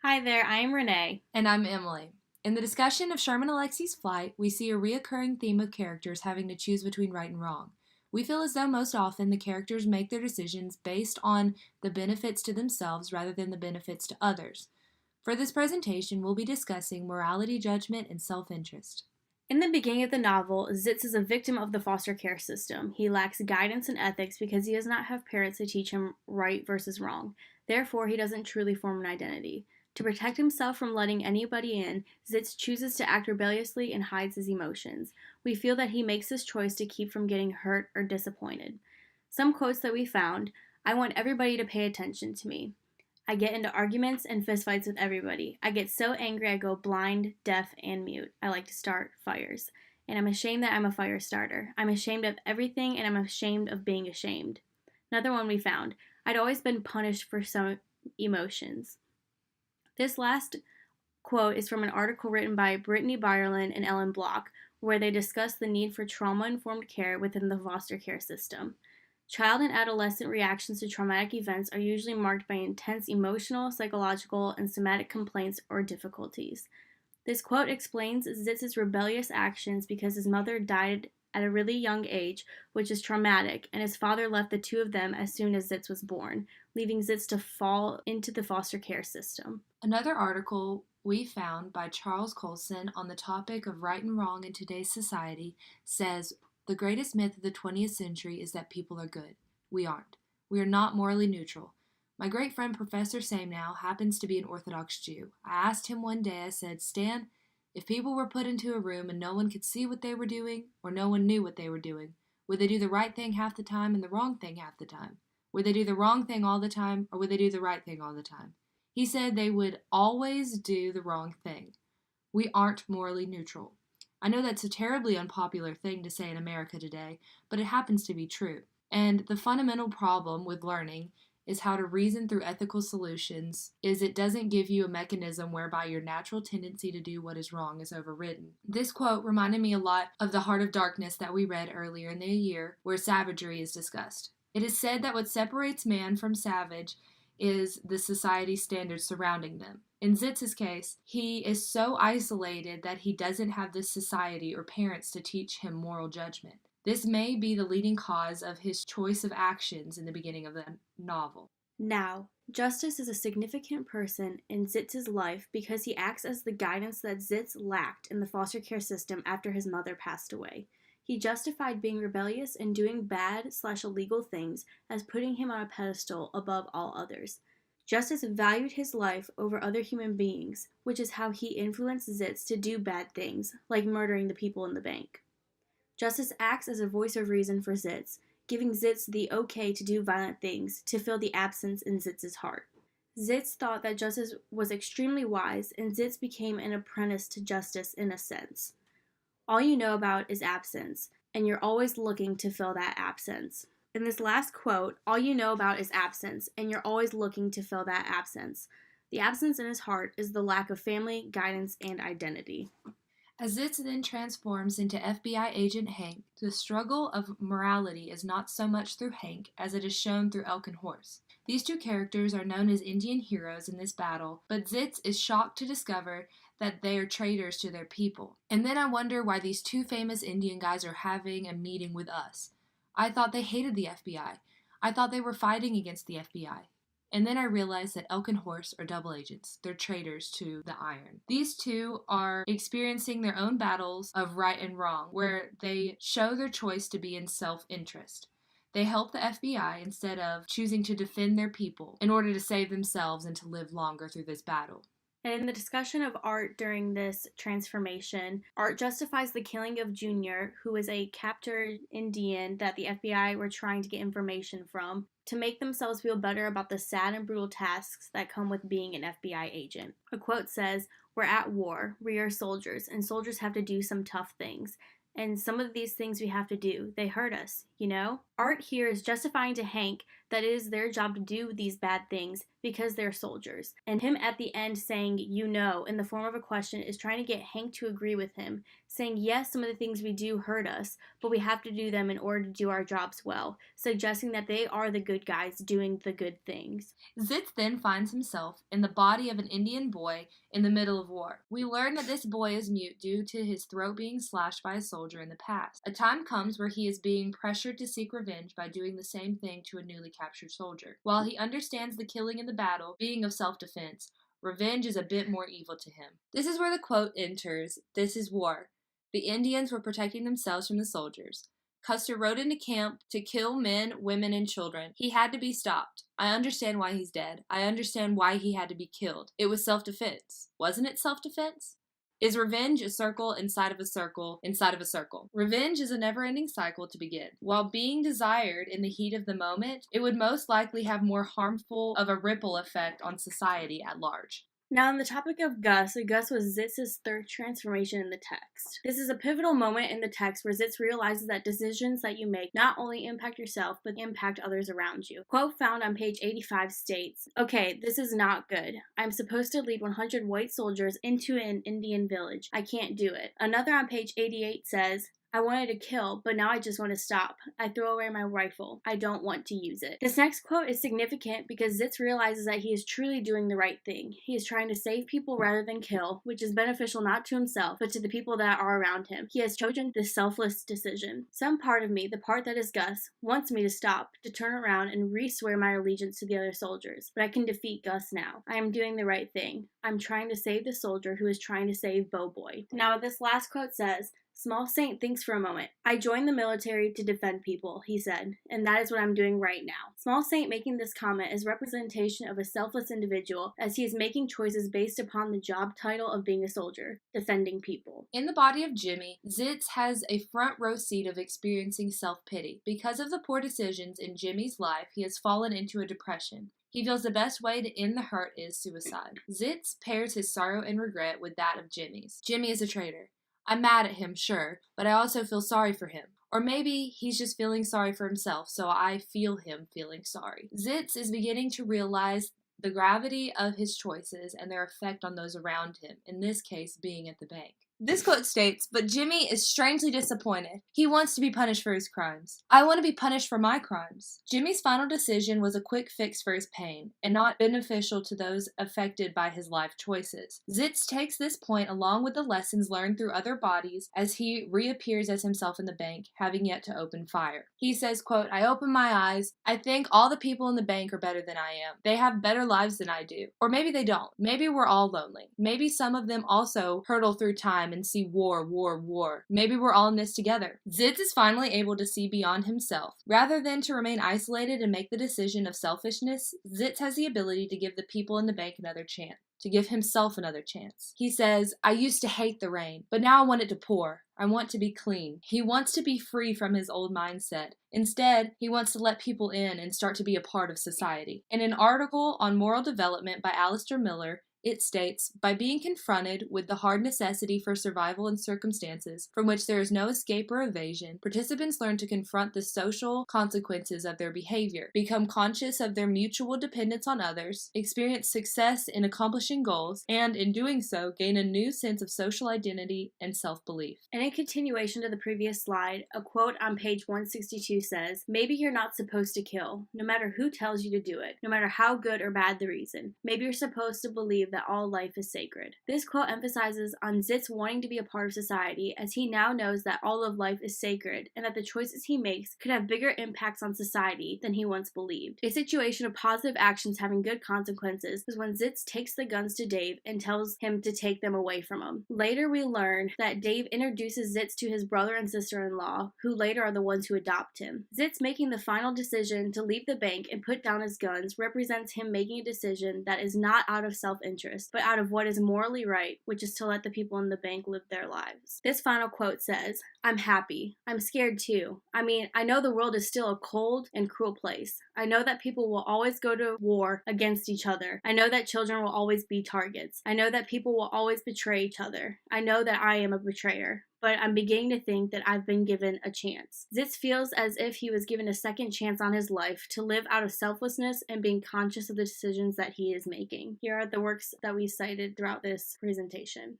Hi there, I am Renee. And I'm Emily. In the discussion of Sherman Alexie's flight, we see a reoccurring theme of characters having to choose between right and wrong. We feel as though most often the characters make their decisions based on the benefits to themselves rather than the benefits to others. For this presentation, we'll be discussing morality, judgment, and self-interest. In the beginning of the novel, Zitz is a victim of the foster care system. He lacks guidance and ethics because he does not have parents to teach him right versus wrong. Therefore, he doesn't truly form an identity. To protect himself from letting anybody in, Zitz chooses to act rebelliously and hides his emotions. We feel that he makes this choice to keep from getting hurt or disappointed. Some quotes that we found: I want everybody to pay attention to me. I get into arguments and fistfights with everybody. I get so angry I go blind, deaf, and mute. I like to start fires. And I'm ashamed that I'm a fire starter. I'm ashamed of everything and I'm ashamed of being ashamed. Another one we found: I'd always been punished for some emotions. This last quote is from an article written by Brittany Byerlin and Ellen Block, where they discuss the need for trauma-informed care within the foster care system. Child and adolescent reactions to traumatic events are usually marked by intense emotional, psychological, and somatic complaints or difficulties. This quote explains Zitz's rebellious actions because his mother died at a really young age, which is traumatic, and his father left the two of them as soon as Zitz was born, leaving Zitz to fall into the foster care system. Another article we found by Charles Colson on the topic of right and wrong in today's society says, the greatest myth of the 20th century is that people are good. We aren't. We are not morally neutral. My great friend Professor Samenow happens to be an Orthodox Jew. I asked him one day, I said, Stan, if people were put into a room and no one could see what they were doing, or no one knew what they were doing, would they do the right thing half the time and the wrong thing half the time? Would they do the wrong thing all the time, or would they do the right thing all the time? He said they would always do the wrong thing. We aren't morally neutral. I know that's a terribly unpopular thing to say in America today, but it happens to be true. And the fundamental problem with learning is how to reason through ethical solutions is it doesn't give you a mechanism whereby your natural tendency to do what is wrong is overridden. This quote reminded me a lot of The Heart of Darkness that we read earlier in the year, where savagery is discussed. It is said that what separates man from savage is the society standards surrounding them. In Zitz's case, he is so isolated that he doesn't have this society or parents to teach him moral judgment. This may be the leading cause of his choice of actions in the beginning of the novel. Now, Justice is a significant person in Zitz's life because he acts as the guidance that Zitz lacked in the foster care system after his mother passed away. He justified being rebellious and doing bad/illegal things as putting him on a pedestal above all others. Justice valued his life over other human beings, which is how he influenced Zitz to do bad things, like murdering the people in the bank. Justice acts as a voice of reason for Zitz, giving Zitz the okay to do violent things to fill the absence in Zitz's heart. Zitz thought that Justice was extremely wise, and Zitz became an apprentice to Justice in a sense. All you know about is absence, and you're always looking to fill that absence. In this last quote, all you know about is absence, and you're always looking to fill that absence. The absence in his heart is the lack of family, guidance, and identity. As Zitz then transforms into FBI agent Hank, the struggle of morality is not so much through Hank as it is shown through Elk and Horse. These two characters are known as Indian heroes in this battle, but Zitz is shocked to discover that they are traitors to their people. And then I wonder why these two famous Indian guys are having a meeting with us. I thought they hated the FBI. I thought they were fighting against the FBI. And then I realized that Elk and Horse are double agents. They're traitors to the iron. These two are experiencing their own battles of right and wrong, where they show their choice to be in self-interest. They help the FBI instead of choosing to defend their people in order to save themselves and to live longer through this battle. And in the discussion of Art during this transformation, Art justifies the killing of Junior, who is a captured Indian that the FBI were trying to get information from, to make themselves feel better about the sad and brutal tasks that come with being an FBI agent. A quote says, "We're at war, we are soldiers, and soldiers have to do some tough things. And some of these things we have to do, they hurt us, you know?" Art here is justifying to Hank that it is their job to do these bad things because they're soldiers. And him at the end saying, you know, in the form of a question is trying to get Hank to agree with him, saying, yes, some of the things we do hurt us, but we have to do them in order to do our jobs well, suggesting that they are the good guys doing the good things. Zitz then finds himself in the body of an Indian boy in the middle of war. We learn that this boy is mute due to his throat being slashed by a soldier in the past. A time comes where he is being pressured to seek revenge by doing the same thing to a newly captured soldier. While he understands the killing in the battle being of self-defense, revenge is a bit more evil to him. This is where the quote enters, "This is war. The Indians were protecting themselves from the soldiers. Custer rode into camp to kill men, women, and children. He had to be stopped. I understand why he's dead. I understand why he had to be killed. It was self-defense. Wasn't it self-defense? Is revenge a circle inside of a circle inside of a circle? Revenge is a never-ending cycle to begin. While being desired in the heat of the moment, it would most likely have more harmful of a ripple effect on society at large." Now, on the topic of Gus was Zitz's third transformation in the text. This is a pivotal moment in the text where Zitz realizes that decisions that you make not only impact yourself, but impact others around you. Quote found on page 85 states, "Okay, this is not good. I'm supposed to lead 100 white soldiers into an Indian village. I can't do it." Another on page 88 says, "I wanted to kill, but now I just want to stop. I throw away my rifle. I don't want to use it." This next quote is significant because Zitz realizes that he is truly doing the right thing. He is trying to save people rather than kill, which is beneficial not to himself, but to the people that are around him. He has chosen this selfless decision. Some part of me, the part that is Gus, wants me to stop, to turn around and re-swear my allegiance to the other soldiers. But I can defeat Gus now. I am doing the right thing. I'm trying to save the soldier who is trying to save Bo Boy. Now, this last quote says, Small Saint thinks for a moment. "I joined the military to defend people," he said, "and that is what I'm doing right now." Small Saint making this comment is representation of a selfless individual as he is making choices based upon the job title of being a soldier, defending people. In the body of Jimmy, Zitz has a front row seat of experiencing self-pity. Because of the poor decisions in Jimmy's life, he has fallen into a depression. He feels the best way to end the hurt is suicide. Zitz pairs his sorrow and regret with that of Jimmy's. Jimmy is a traitor. I'm mad at him, sure, but I also feel sorry for him. Or maybe he's just feeling sorry for himself, so I feel him feeling sorry. Zitz is beginning to realize the gravity of his choices and their effect on those around him, in this case being at the bank. This quote states, "But Jimmy is strangely disappointed. He wants to be punished for his crimes. I want to be punished for my crimes." Jimmy's final decision was a quick fix for his pain, and not beneficial to those affected by his life choices. Zitz takes this point along with the lessons learned through other bodies as he reappears as himself in the bank, having yet to open fire. He says, quote, "I open my eyes. I think all the people in the bank are better than I am. They have better lives than I do. Or maybe they don't. Maybe we're all lonely. Maybe some of them also hurtle through time and see war, war, war. Maybe we're all in this together." Zitz is finally able to see beyond himself. Rather than to remain isolated and make the decision of selfishness, Zitz has the ability to give the people in the bank another chance. To give himself another chance. He says, "I used to hate the rain, but now I want it to pour. I want to be clean." He wants to be free from his old mindset. Instead, he wants to let people in and start to be a part of society. In an article on moral development by Alistair Miller, it states, "By being confronted with the hard necessity for survival in circumstances from which there is no escape or evasion, participants learn to confront the social consequences of their behavior, become conscious of their mutual dependence on others, experience success in accomplishing goals, and in doing so, gain a new sense of social identity and self-belief." And in continuation to the previous slide, a quote on page 162 says, "Maybe you're not supposed to kill, no matter who tells you to do it, no matter how good or bad the reason. Maybe you're supposed to believe that all life is sacred." This quote emphasizes on Zitz wanting to be a part of society as he now knows that all of life is sacred and that the choices he makes could have bigger impacts on society than he once believed. A situation of positive actions having good consequences is when Zitz takes the guns to Dave and tells him to take them away from him. Later we learn that Dave introduces Zitz to his brother and sister-in-law, who later are the ones who adopt him. Zitz making the final decision to leave the bank and put down his guns represents him making a decision that is not out of self-interest, but out of what is morally right, which is to let the people in the bank live their lives. This final quote says, "I'm happy. I'm scared too. I mean, I know the world is still a cold and cruel place. I know that people will always go to war against each other. I know that children will always be targets. I know that people will always betray each other. I know that I am a betrayer. but I'm beginning to think that I've been given a chance. Zitz feels as if he was given a second chance on his life to live out of selflessness and being conscious of the decisions that he is making. Here are the works that we cited throughout this presentation.